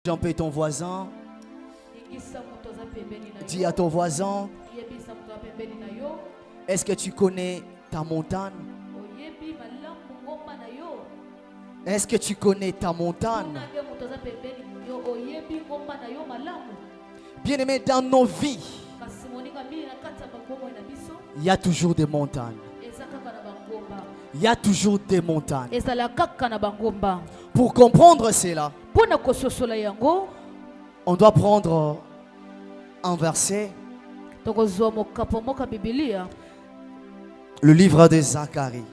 un peu ton voisin. Dis à ton voisin, est-ce que tu connais ta montagne? Est-ce que tu connais ta montagne? Bien-aimé, dans nos vies, il y a toujours des montagnes. Il y a toujours des montagnes. Pour comprendre cela, on doit prendre un verset. Le livre de Zacharie.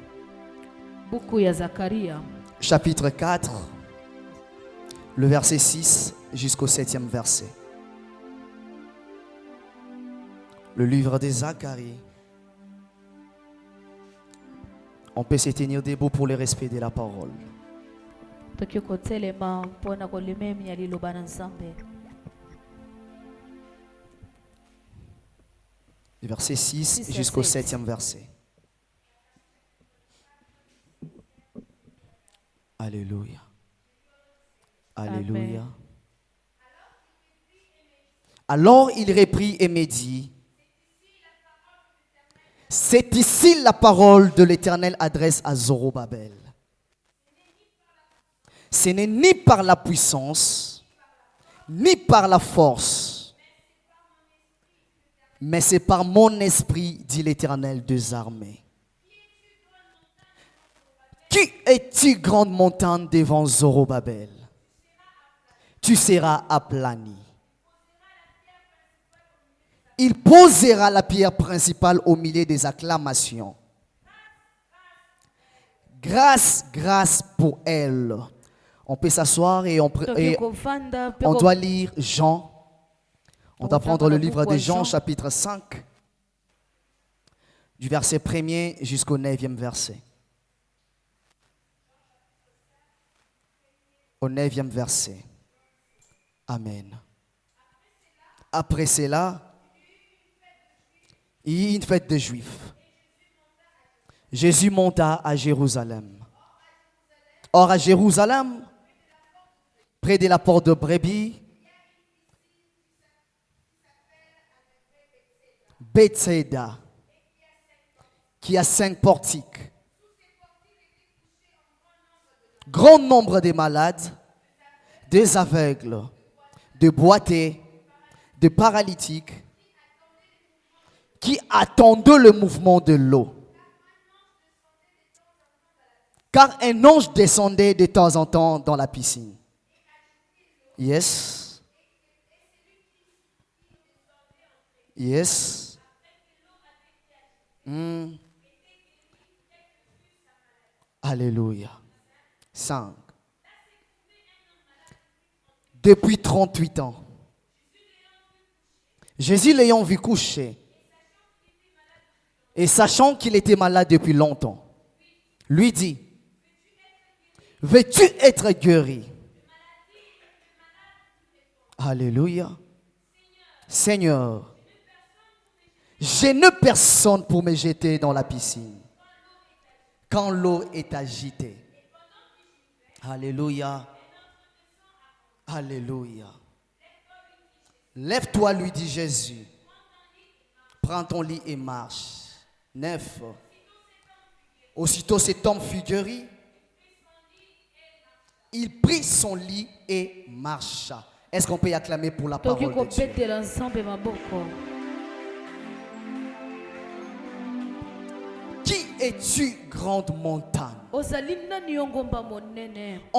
Chapitre 4, le verset 6 jusqu'au 7e verset. Le livre de Zacharie. On peut se tenir debout pour le respect de la parole. Le verset 6 jusqu'au 7e verset. Alléluia. Alléluia. Amen. Alors il reprit et me dit, c'est ici la parole de l'Éternel adresse à Zorobabel. Ce n'est ni par la puissance, ni par la force, mais c'est par mon esprit, dit l'Éternel des armées. Qui es-tu, grande montagne, devant Zorobabel? Tu seras aplani. Il posera la pierre principale au milieu des acclamations. Grâce, grâce pour elle. On peut s'asseoir et on doit lire Jean. On doit prendre le livre de Jean, chapitre 5, du verset 1er jusqu'au 9e verset. Au 9e verset. Amen. Après cela, il y a une fête des Juifs. Jésus monta à Jérusalem. Or à Jérusalem, près de la porte de Brebis, Bethsaida, qui a 5 portiques. Grand nombre de malades, des aveugles, de boiteux, de paralytiques, qui attendaient le mouvement de l'eau. Car un ange descendait de temps en temps dans la piscine. Yes. Yes. Alléluia. 5. Depuis 38 ans, Jésus l'ayant vu coucher, et sachant qu'il était malade depuis longtemps, lui dit, veux-tu être guéri? Alléluia. Seigneur, je n'ai personne pour me jeter dans la piscine quand l'eau est agitée. Alléluia. Alléluia. Lève-toi, lui dit Jésus. Prends ton lit et marche. 9. Aussitôt cet homme fut guéri. Il prit son lit et marcha. Est-ce qu'on peut y acclamer pour la parole de Dieu? Qui es-tu, grande montagne? On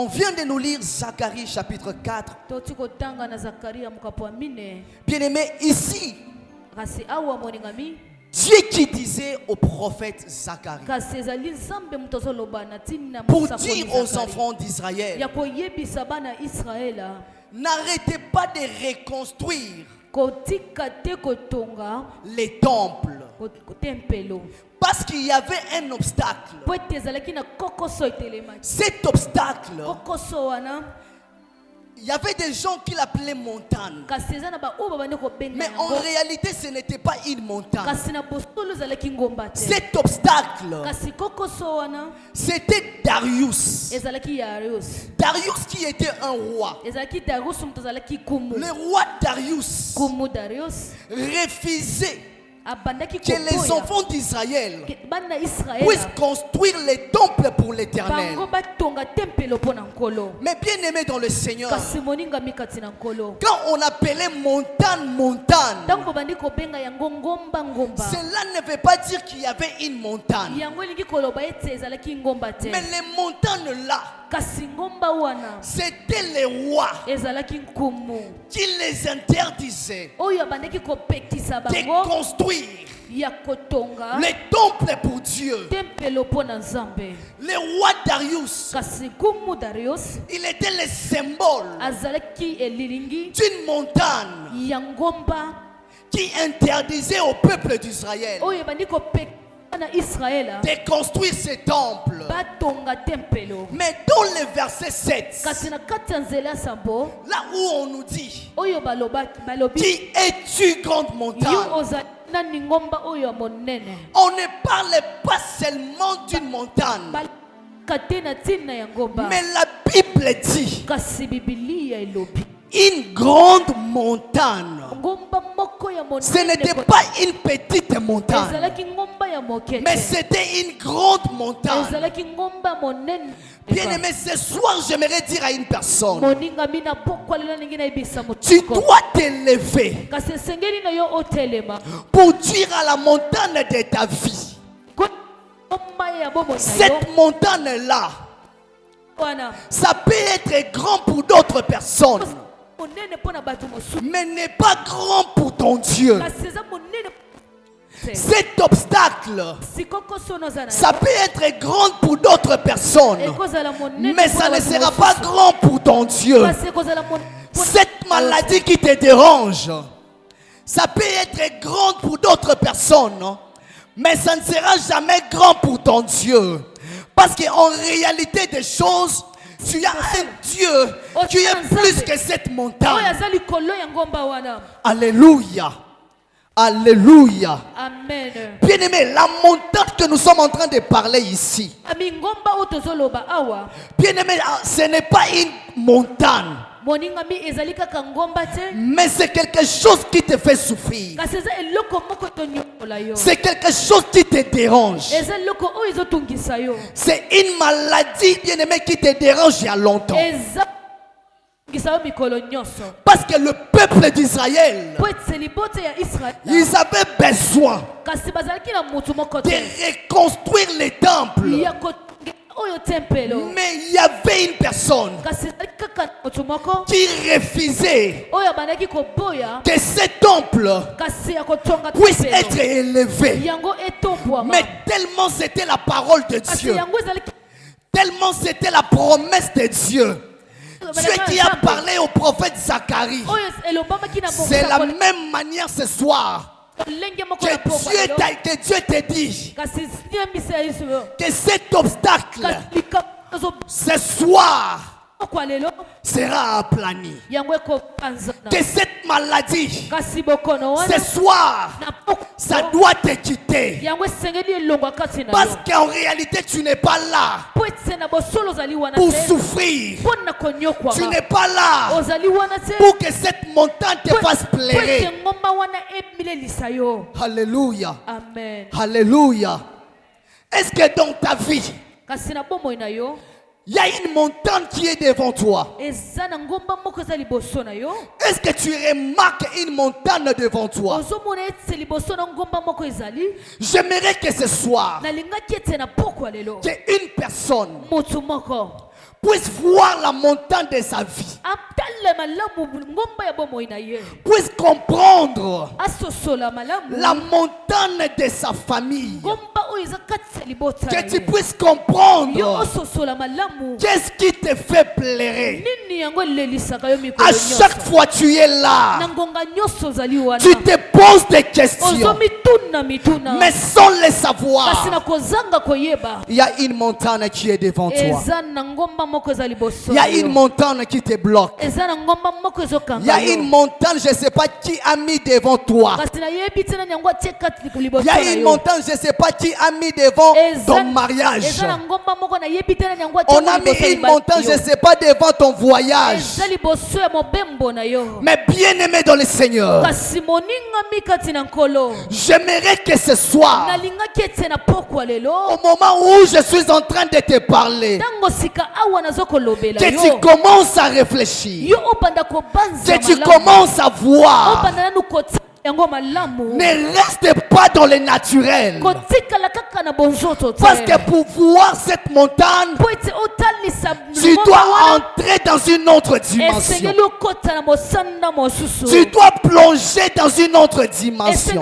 vient de nous lire Zacharie chapitre 4. Bien-aimé, ici, Dieu qui disait au prophète Zacharie pour dire aux enfants d'Israël, n'arrêtez pas de reconstruire les temples. Parce qu'il y avait un obstacle. Cet obstacle Il y avait des gens qui l'appelaient montagne. Mais en réalité, ce n'était pas une montagne. Cet obstacle, c'était Darius. Darius qui était un roi. Le roi Darius refusait que les enfants d'Israël puissent construire les temples pour l'Éternel. Mais bien aimé dans le Seigneur, quand on appelait montagne, cela ne veut pas dire qu'il y avait une montagne. Mais les montagnes là, c'était les rois qui les interdisaient de construire les temples pour Dieu. Le roi Darius, il était le symbole d'une montagne qui interdisait au peuple d'Israël de construire ces temples. Mais dans le verset 7, là où on nous dit, qui es-tu, grande montagne? On ne parle pas seulement d'une montagne, mais la Bible dit une grande montagne. Ce n'était pas une petite montagne, mais c'était une grande montagne. Bien aimé, ce soir, j'aimerais dire à une personne, tu dois t'élever pour dire à la montagne de ta vie, cette montagne-là, ça peut être grand pour d'autres personnes, mais n'est pas grand pour ton Dieu. Cet obstacle, ça peut être grand pour d'autres personnes, mais ça ne sera pas grand pour ton Dieu. Cette maladie qui te dérange, ça peut être grand pour d'autres personnes, mais ça ne sera jamais grand pour ton Dieu. Parce qu'en réalité des choses, tu as un Dieu qui est plus que cette montagne. Alléluia. Alléluia. Amen. Bien aimé, la montagne que nous sommes en train de parler ici, bien aimé, ce n'est pas une montagne, mais c'est quelque chose qui te fait souffrir. C'est quelque chose qui te dérange. C'est une maladie, bien aimé, qui te dérange il y a longtemps. Parce que le peuple d'Israël, ils avaient besoin de reconstruire les temples. Mais il y avait une personne qui refusait que ces temples puissent être élevés. Mais tellement c'était la parole de Dieu, tellement c'était la promesse de Dieu, Dieu qui a parlé au prophète Zacharie, c'est la même manière ce soir. Que Dieu te dit que cet obstacle ce soir sera aplani. Que cette maladie ce soir ça doit te quitter. Parce qu'en réalité tu n'es pas là pour souffrir. Tu n'es pas là pour que cette montagne te fasse pleurer. Alléluia. Amen. Alléluia. Est-ce que dans ta vie il y a une montagne qui est devant toi? Est-ce que tu remarques une montagne devant toi? J'aimerais que ce soir, qu'une personne puisse voir la montagne de sa vie, puisse comprendre la montagne de sa famille, que tu puisses comprendre qu'est-ce qui te fait pleurer. À chaque fois tu es là, tu te poses des questions, mais sans les savoir. Il y a une montagne qui est devant toi. Il y a une montagne qui te bloque. Il y a une montagne, je ne sais pas qui a mis devant toi. Il y a une montagne, je ne sais pas qui a mis devant ton mariage. On a mis une montagne, je ne sais pas devant ton voyage. Mais bien aimé dans le Seigneur, j'aimerais que ce soir, au moment où je suis en train de te parler, que tu commences à réfléchir, que tu commences à voir. Ne reste pas dans le naturel. Parce que pour voir cette montagne, tu dois entrer dans une autre dimension. Tu dois plonger dans une autre dimension.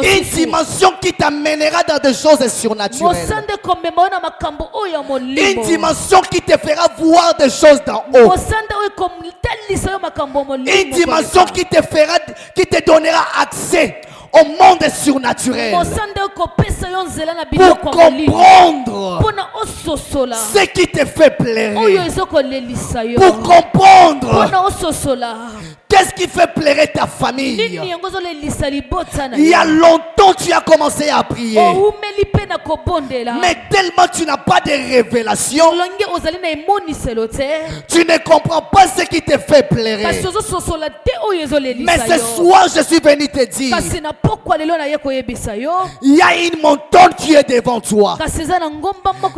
Une dimension qui t'amènera dans des choses surnaturelles. Une dimension qui te fera voir des choses d'en haut. Une dimension qui te donnera accès au monde surnaturel. Pour comprendre ce qui te fait pleurer. Pour comprendre qu'est-ce qui fait pleurer ta famille. Il y a longtemps tu as commencé à prier, mais tellement tu n'as pas de révélation, tu ne comprends pas ce qui te fait pleurer. Mais ce soir je suis venu te dire, il y a une montagne qui est devant toi.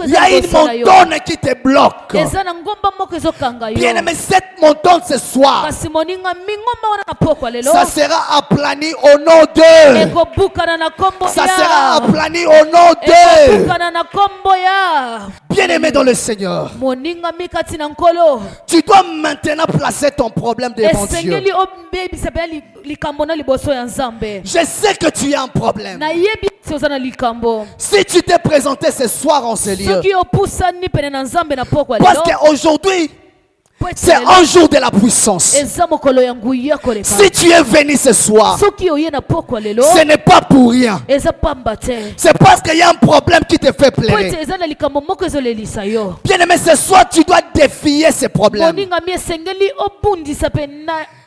Il y a une montagne qui te bloque. Bien aimé, cette montagne ce soir, ça sera aplani au nom d'eux. Ça sera aplani au nom d'eux. Bien aimé dans le Seigneur, tu dois maintenant placer ton problème devant Dieu. Je sais que tu as un problème. Si tu t'es présenté ce soir en ce lieu, parce qu'aujourd'hui c'est un jour de la puissance. Si tu es venu ce soir, ce n'est pas pour rien. C'est parce qu'il y a un problème qui te fait pleurer. Bien aimé, ce soir tu dois défier ces problèmes.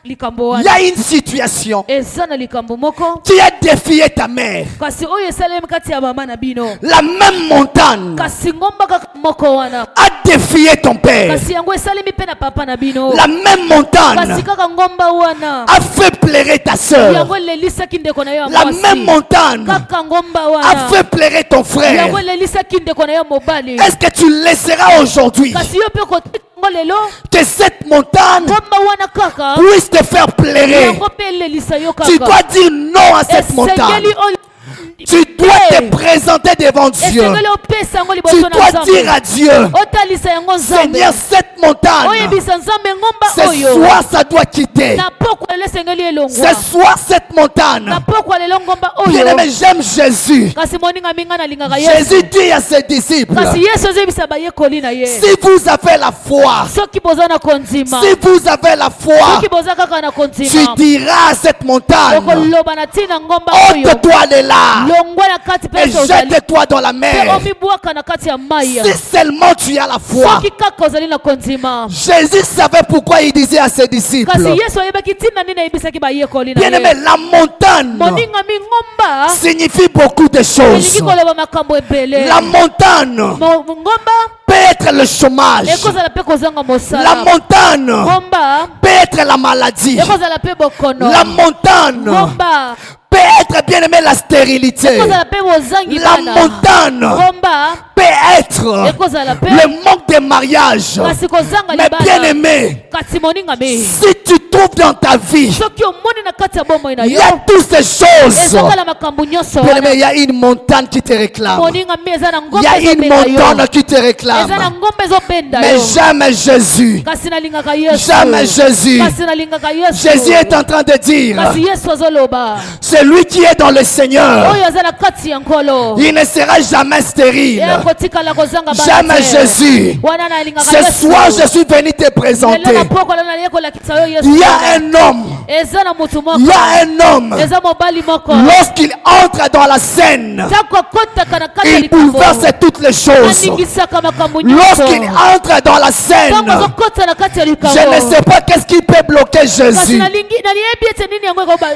Il y a une situation qui a défié ta mère. La même montagne a défié ton père. La même montagne a fait pleurer ta soeur. La même montagne a fait pleurer ton frère. Est-ce que tu laisseras aujourd'hui que cette montagne puisse te faire pleurer? Tu dois dire non à cette montagne. Tu dois te présenter devant Dieu. Tu dois dire à Dieu, Seigneur, cette montagne, ce soir ça doit quitter. Ce soir cette montagne. Bien aimé, j'aime Jésus. Jésus dit à ses disciples, si vous avez la foi, si vous avez la foi, tu diras à cette montagne, ôte-toi de là et jette-toi dans la mer. Si seulement tu as la foi. Jésus savait pourquoi il disait à ses disciples, bien aimé, la montagne signifie beaucoup de choses. La montagne peut être le chômage. La montagne peut être la maladie. La montagne peut être, bien aimé, la stérilité. La montagne peut être le manque de mariage. Mais bien aimé, si tu trouves dans ta vie, il y a toutes ces choses. Bien aimé, il y a une montagne qui te réclame. Il y a une montagne qui te réclame. Mais jamais Jésus. Jamais Jésus. Jésus est en train de dire, celui qui est dans le Seigneur, il ne sera jamais stérile. Jamais Jésus. Ce soir, je suis venu te présenter. Il y a un homme. Il y a un homme. Lorsqu'il entre dans la scène, il bouleverse toutes les choses. Lorsqu'il entre dans la scène, je ne sais pas qu'est-ce qui peut bloquer Jésus.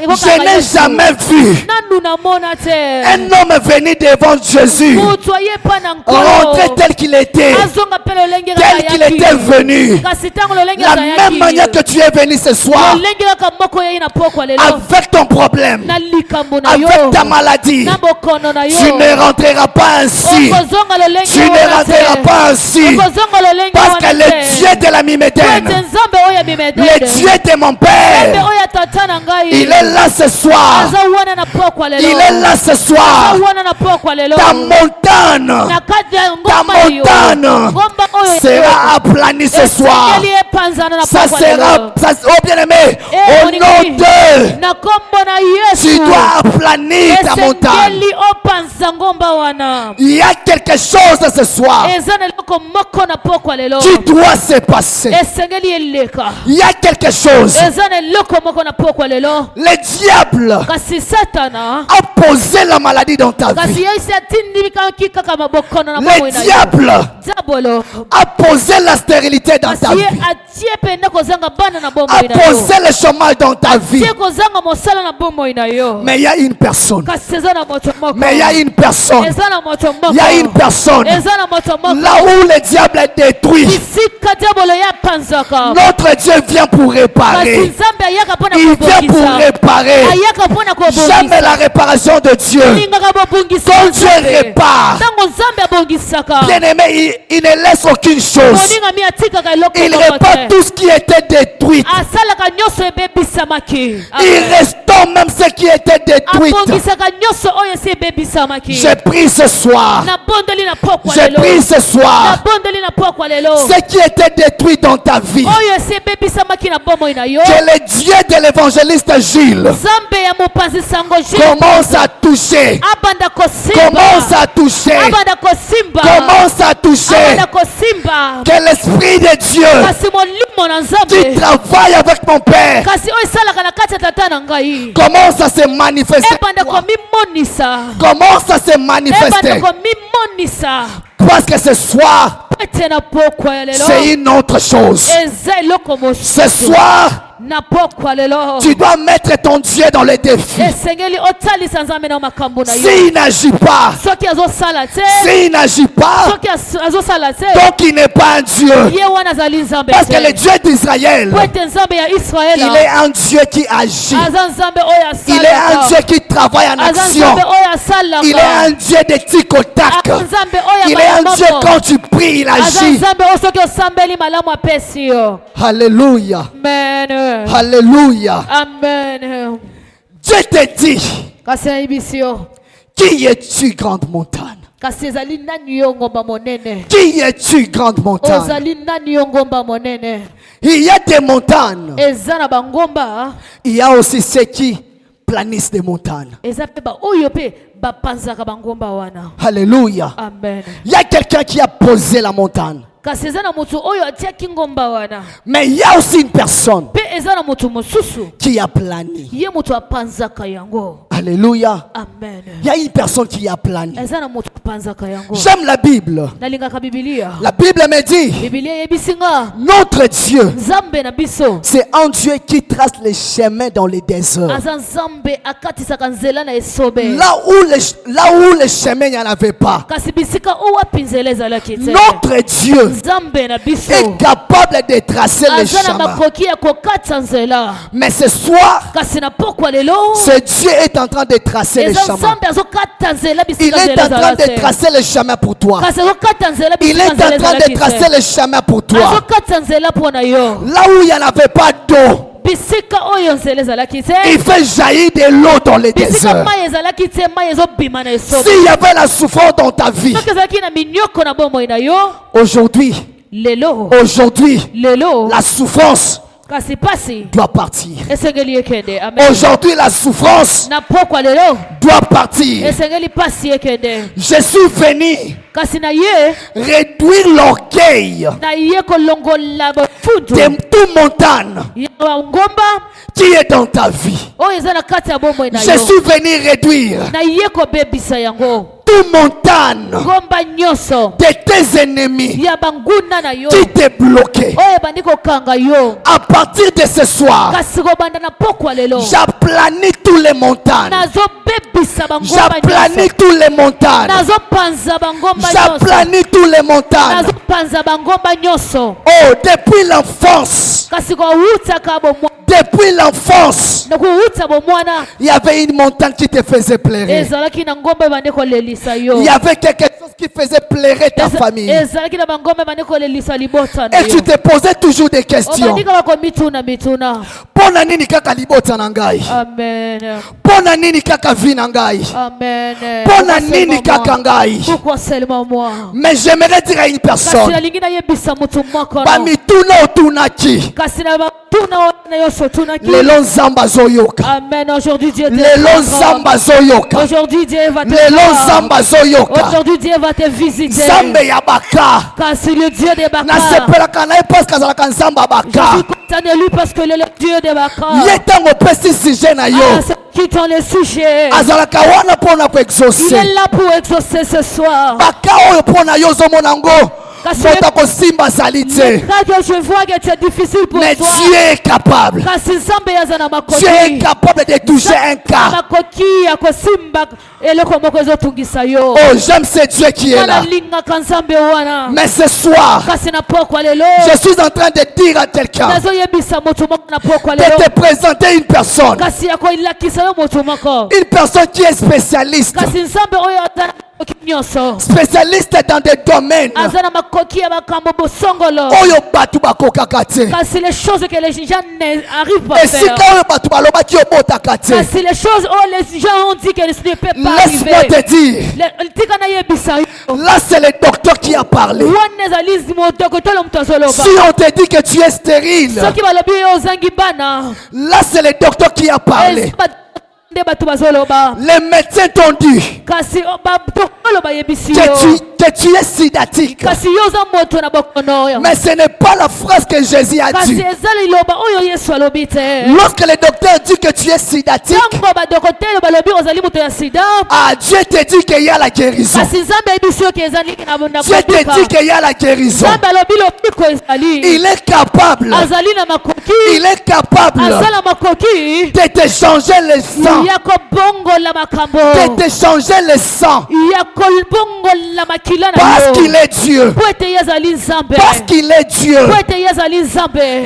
Je n'ai jamais vu un homme venir devant Jésus, rentrer tel qu'il était venu. La même manière que tu es venu ce soir, avec ton problème, avec ta maladie, tu ne rentreras pas ainsi. Tu ne rentreras pas ainsi. Parce que le Dieu de la Mimeden, le Dieu de mon Père, il est là ce soir. Il est là ce soir. Ta montagne sera aplanie ce soir. Ça sera, oh bien-aimé, au nom de, tu dois aplanir ta montagne. Il y a quelque chose ce soir qui doit se passer. Il y a quelque chose. Le diable a posé la maladie dans ta vie. Le diable a posé la stérilité dans ta vie. A posé le chômage dans ta vie. Mais il y a une personne. Mais il y a une personne. Il y a une personne. Là où le diable est détruit, notre Dieu vient pour réparer. Il vient pour réparer. J'aime la réparation de Dieu. Quand Dieu répare, bien aimé, il ne laisse aucune chose. Il répare tout ce qui était détruit. Il restaure même ce qui était détruit. Je prie ce soir. Je prie ce soir. Ce qui était détruit dans ta vie, que le Dieu de l'évangéliste Gilles commence à toucher. Commence à toucher. Commence à toucher. Que l'Esprit de Dieu qui travaille avec mon Père commence à se manifester. Commence à se manifester. Parce que ce soir, c'est une autre chose. Ce soir, tu dois mettre ton Dieu dans le défi. S'il n'agit pas, donc il n'est pas un Dieu. Parce que le Dieu d'Israël, il est un Dieu qui agit. Il est un Dieu qui travaille en action. Il est un Dieu de tic au tac. Il est un Dieu, quand tu pries, il agit. Alléluia. Amen. Alléluia. Amen. Dieu te dit, qui es-tu, grande montagne? Qui es-tu, grande montagne? Il y a des montagnes. Il y a aussi ceux qui planissent des montagnes. Alléluia. Amen. Il y a quelqu'un qui a posé la montagne. Mais il y a aussi une personne qui a plané. Alléluia. Amen. Il y a une personne qui a plané. J'aime la Bible. La Bible me dit, notre Dieu, c'est un Dieu qui trace les chemins dans les déserts. Là où les chemins, il n'y en avait pas. Notre Dieu est capable de tracer les chemins. Mais ce soir, ce Dieu est en train de tracer les chemins. Il est en train de tracer les chemins pour toi. Il est en train de tracer les chemins pour toi. Là où il n'y en avait pas d'eau, il fait jaillir de l'eau dans les déserts. S'il y avait la souffrance dans ta vie, aujourd'hui, la souffrance doit partir. Amen. Aujourd'hui, la souffrance doit partir. Je suis venu réduire l'orgueil de toute montagne qui est dans ta vie. Je suis venu réduire toute montagne de tes ennemis qui t'est bloqué. À partir de ce soir, j'aplanis tous les montagnes. J'aplanis tous les montagnes. J'aplanis tous les montagnes. Oh, depuis l'enfance. Depuis l'enfance, il y avait une montagne qui te faisait pleurer. Il y avait quelque chose qui faisait pleurer ta famille. Et tu te posais toujours des questions. Pona nini kaka libota na ngai? Amen. Pona nini kaka vi na ngai? Amen. Pona nini kaka ngai? Pourquoi seulement moi? Mais j'aimerais dire à une personne. Bamituna otunaki. Lelo nzamba zoyoka. Amen. Aujourd'hui Dieu te Lelo nzamba zoyoka. Aujourd'hui Dieu va te Lelo nzamba zoyoka. Aujourd'hui Dieu va te visiter. Nzambe ya baka. Car c'est le Dieu des Baka. Na sepelaka na parce que azalaka nzamba baka. Je suis content de lui parce que le Dieu des Baka. Yetango pesi sujet na yo. Qui t'ont le sujet. Azalaka wana pona ko exaucer. Il est là pour exaucer ce soir. Baka oyo pona yo zo monango. Que je vois que c'est difficile pour mais toi. Mais Dieu est capable. Dieu est capable de toucher un cas. Oh, j'aime ce Dieu qui est là. Mais ce soir, je suis en train de dire à quelqu'un de te présenter une personne. Une personne qui est spécialiste. Spécialiste dans des domaines. C'est les choses que les gens n'arrivent pas à faire. C'est les choses où les gens ont dit que ce ne peut pas arriver. Laisse-moi te dire. Là, c'est le docteur qui a parlé. Si on te dit que tu es stérile, là, c'est le docteur qui a parlé. Les médecins t'ont dit que tu es sidatique. Mais ce n'est pas la phrase que Jésus a dit. Lorsque le docteur dit que tu es sidatique, Dieu te dit qu'il y a la guérison. Dieu te dit qu'il y a la guérison. Il est capable. Il est capable de te changer le sang. De te changer le sang. Parce qu'il est Dieu. Parce qu'il est Dieu.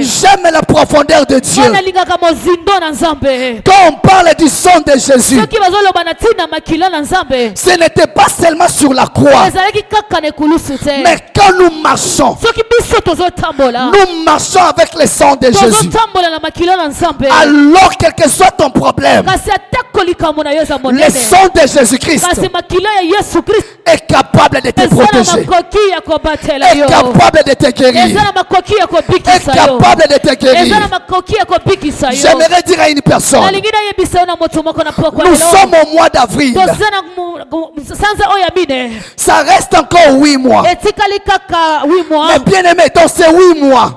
J'aime la profondeur de Dieu. Quand on parle du sang de Jésus, ce n'était pas seulement sur la croix. Mais quand nous marchons avec le sang de Jésus. Alors quel que soit ton problème, le sang de Jésus-Christ est capable de te protéger, est capable de te guérir, est capable de te guérir. J'aimerais dire à une personne, nous sommes au mois d'avril, ça reste encore 8 mois. Mais bien aimé, dans ces 8 mois,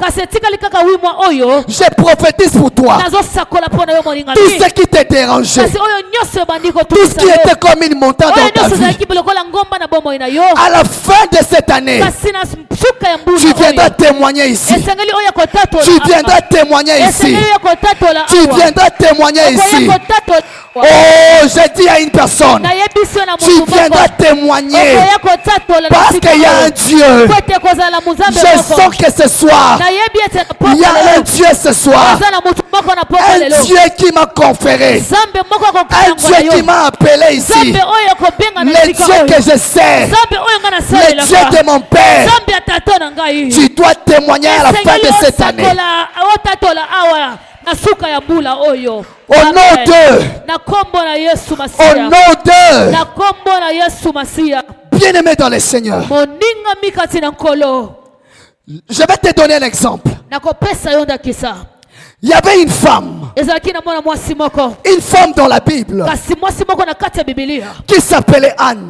je prophétise pour toi tout ce qui te dérangeait, tout ce qui était comme une montagne dans ta vie. À la fin de cette année, tu viendras témoigner ici. Tu viendras témoigner ici. Tu viendras témoigner ici. Oh, je dis à une personne, tu viendras témoigner parce qu'il y a un Dieu. Je sens que ce soir, il y a un Dieu ce soir. Un Dieu qui m'a conféré. Un Dieu qui m'a appelé ici. Le Dieu que je sais. Le Dieu de mon Père. Tu dois témoigner à la fin de cette année. Au nom de bien-aimé dans le Seigneur, je vais te donner un exemple. Il y avait une femme. Une femme dans la Bible qui s'appelait Anne.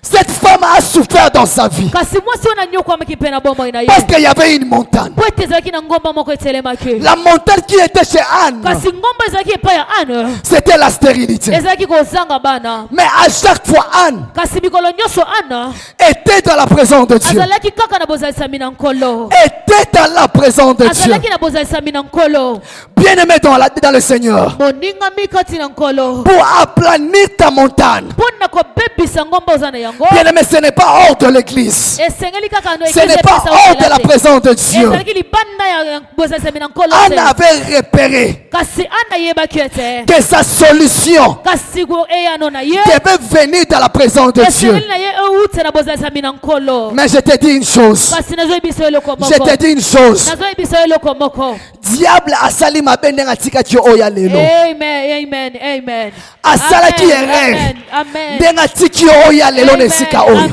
Cette femme a souffert dans sa vie parce qu'il y avait une montagne. La montagne qui était chez Anne, c'était la stérilité. Mais à chaque fois Anne était dans la présence de Dieu. Était dans la présence de Dieu. Bien-aimé dans le Seigneur, pour aplanir ta montagne, bien-aimé, ce n'est pas hors de l'église, ce n'est pas hors de la présence de Dieu. Anne avait repéré que sa solution devait venir dans la présence de Dieu. Mais je te dis une chose, je te dis une chose, diable a sali mabe ndenga tika tio oya lelo. Amen, amen. Asala ki erreur ndenga tiki oya lelo nesika oya.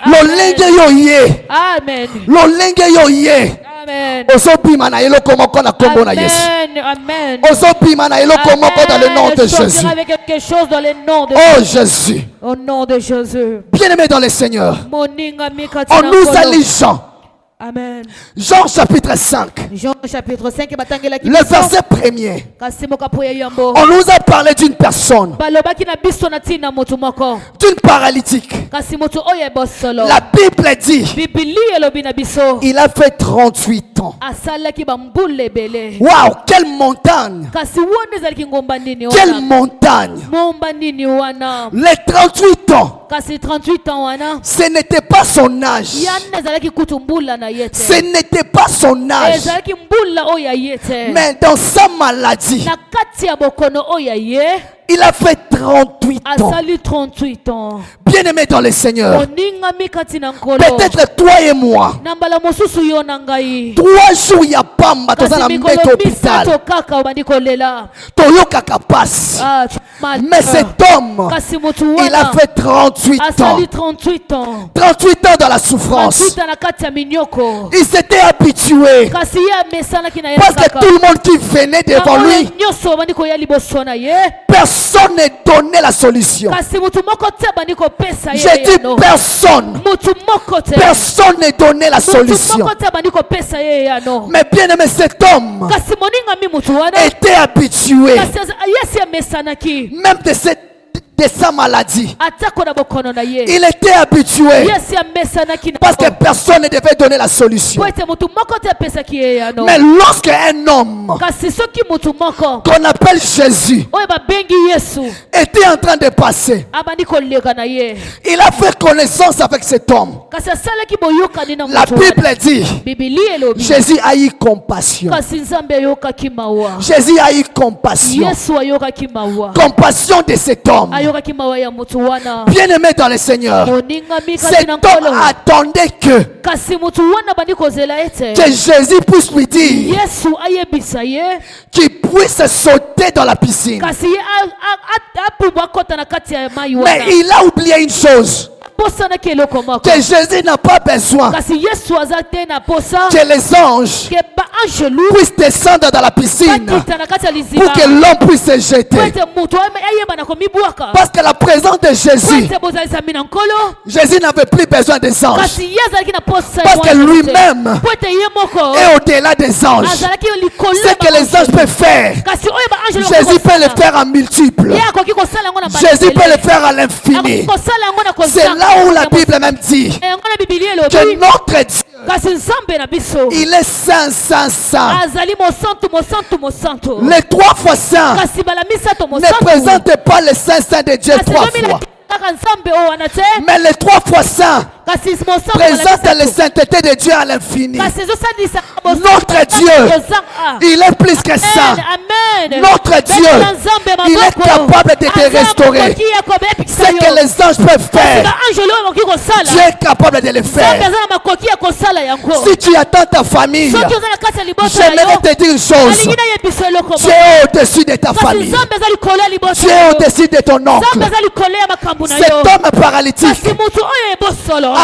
Lolenge yo ye. Amen. Lolenge yo ye. Amen. Osopima na eloko moko na kombo na Yesu. Amen. Osopima na eloko moko dans le nom de Jésus. Avec quelque chose dans le nom de oh Jésus. Au nom de Jésus. Bien-aimé dans le Seigneur. On nous allie Jean. Amen. Jean chapitre 5. Jean chapitre 5. Le verset premier. On nous a parlé d'une personne. D'une paralytique. La Bible dit il a fait 38 ans. Waouh, quelle montagne. Quelle montagne. Les 38 ans. Ce n'était pas son âge. Ce n'était pas son âge. Mais dans sa maladie, il a fait 38 ans. Bien-aimé dans le Seigneur, peut-être toi et moi, 3 jours il y a pas dans la hôpital. Mais cet homme, il a fait 38 ans. 38 ans dans la souffrance. Il s'était habitué. Parce que tout le monde qui venait devant lui, personne ne donnait la solution. J'ai dit personne. Personne ne donnait la solution. Mais bien aimé, cet homme était habitué même de sa maladie. Il était habitué parce que personne ne devait donner la solution. Mais lorsque un homme qu'on appelle Jésus était en train de passer, il a fait connaissance avec cet homme. La Bible dit Jésus a eu compassion. Jésus a eu compassion. Compassion de cet homme. Bien-aimé dans le Seigneur, cet homme attendait que Jésus puisse lui dire qu'il puisse sauter dans la piscine. Mais il a oublié une chose, que Jésus n'a pas besoin que les anges puissent descendre dans la piscine pour que l'homme puisse se jeter. Parce que la présence de Jésus, Jésus n'avait plus besoin des anges. Parce que lui-même est au-delà des anges. Ce que les anges peuvent faire, Jésus peut le faire en multiple. Jésus peut le faire à l'infini. C'est là où la Bible même dit que notre Dieu, il est saint, saint, saint. Les 3 fois saint ne présentent pas le saint, saint de Dieu 3 fois. Mais les 3 fois saint présente la sainteté de Dieu à l'infini. Notre Dieu, il est plus que saint. Notre Dieu, il est capable de te restaurer. Ce que les anges peuvent faire, Dieu est capable de le faire. Si tu attends ta famille, j'aimerais te dire une chose. Dieu est au-dessus de ta famille. Dieu est au-dessus de ton oncle. Cet homme paralytique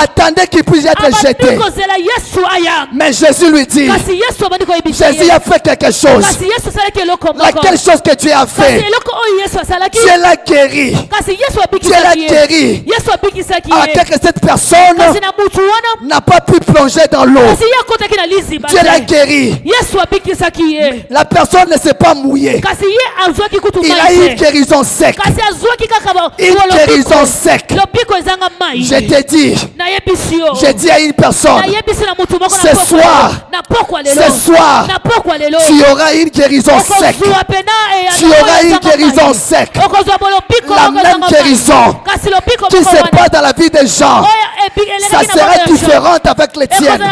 attendait qu'il puisse être jeté. Mais Jésus lui dit, Jésus a fait quelque chose. Laquelle chose que Dieu a fait? Dieu l'a guéri. Dieu l'a guéri. Après que cette personne n'a pas pu plonger dans l'eau, Dieu l'a guéri. La personne ne s'est pas mouillée. Il a eu une guérison sec. Une guérison sec. Je te dis, j'ai dit à une personne, ce soir, tu auras une guérison sec. Tu auras une guérison sec. La même guérison qui se passe dans la vie des gens, ça sera différent avec les tiennes.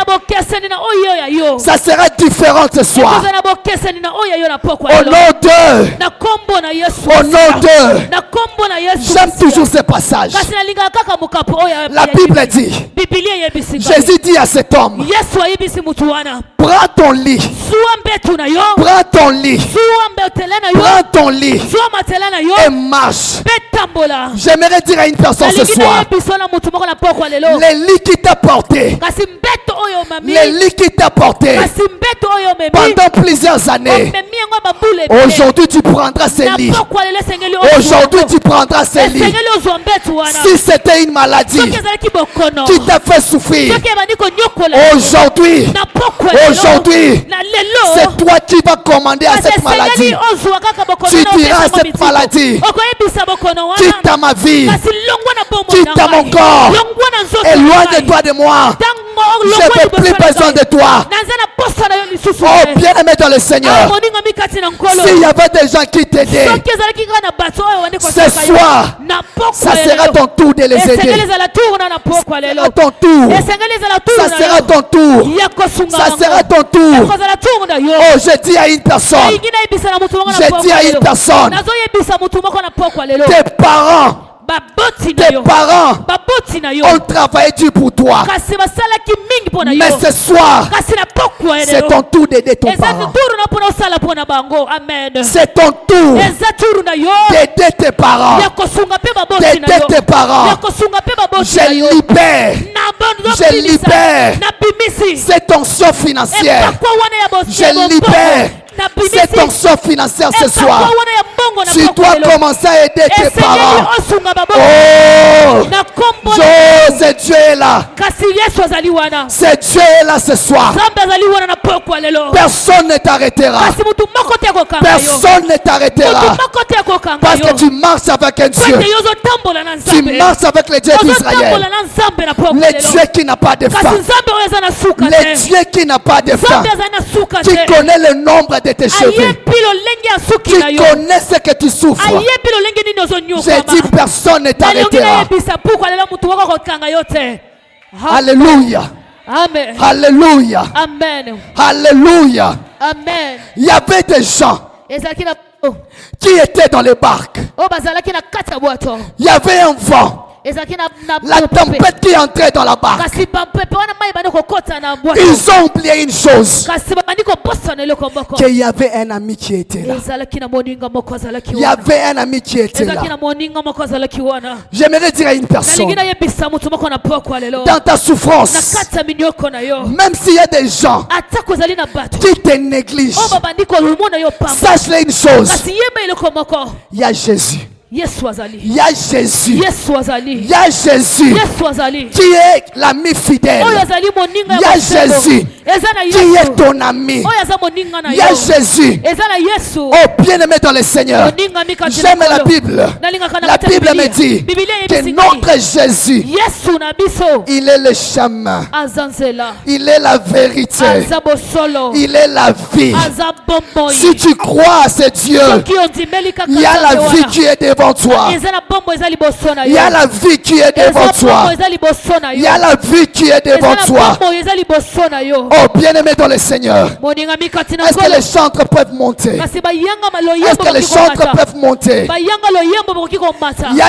Ça sera différent ce soir. Au nom d'eux, j'aime toujours ce passage. La Bible dit, Jésus dit à cet homme, prends ton lit, prends ton lit, prends ton lit et marche. J'aimerais dire à une personne ce soir, les lits qui t'a porté, les lits qui t'a porté pendant plusieurs années, aujourd'hui tu prendras ces lits. Aujourd'hui tu prendras ces lits. Si c'était une maladie qui t'a fait souffrir, aujourd'hui, c'est toi qui vas commander à cette maladie. Tu diras à cette maladie, quitte à ma vie, quitte à mon corps, éloigne-toi de moi. Je n'ai plus besoin de toi. Oh, bien-aimé dans le Seigneur, s'il y avait des gens qui t'aidaient, ce soir, ça sera ton tour de les aider. Ça sera ton tour. Ça sera ton tour. Ça sera ton tour. Oh, je dis à une personne, tes parents ont travaillé dur pour toi. Mais ce soir, c'est ton tour d'aider ton parent. C'est ton tour d'aider tes parents. D'aider tes parents. Je libère cette tension financière. Je libère cette tension financière ce soir. Tu dois commencer à aider tes parents. Oh, c'est Dieu est là. C'est Dieu est là ce soir. Personne ne t'arrêtera. Personne ne t'arrêtera. Parce que tu marches avec un Dieu. Tu marches avec le Dieu d'Israël. Le Dieu qui n'a pas de fin. Le Dieu qui n'a pas de fin. Qui connaît le nombre de tes cheveux. Qui connaît ce que tu souffres. J'ai dit personne ne t'arrêtera. Alléluia. Amen. Alléluia. Amen. Alléluia. Amen. Il y avait des gens qui étaient dans les barques. Il y avait un vent. La tempête qui entrait dans la barque. Ils ont oublié une chose, qu'il y avait un ami qui était là. Il y avait un ami qui était là. J'aimerais dire à une personne, dans ta souffrance, même s'il y a des gens qui te négligent, sache-le une chose, il y a Jésus. Il y a Jésus. Il y a Jésus qui est l'ami fidèle. Il y a Jésus qui est ton ami. Il y a Jésus. Oh, bien-aimé dans le Seigneur, j'aime la Bible. La Bible me dit que notre Jésus, il est le chemin, il est la vérité, il est la vie. Si tu crois à ce Dieu, il y a la vie qui est devant toi. Il y a la vie qui est devant toi. Il y a la vie qui est devant toi. Oh, bien-aimé dans le Seigneur, est-ce que les chantres peuvent monter? Est-ce que les chantres peuvent monter? Il y a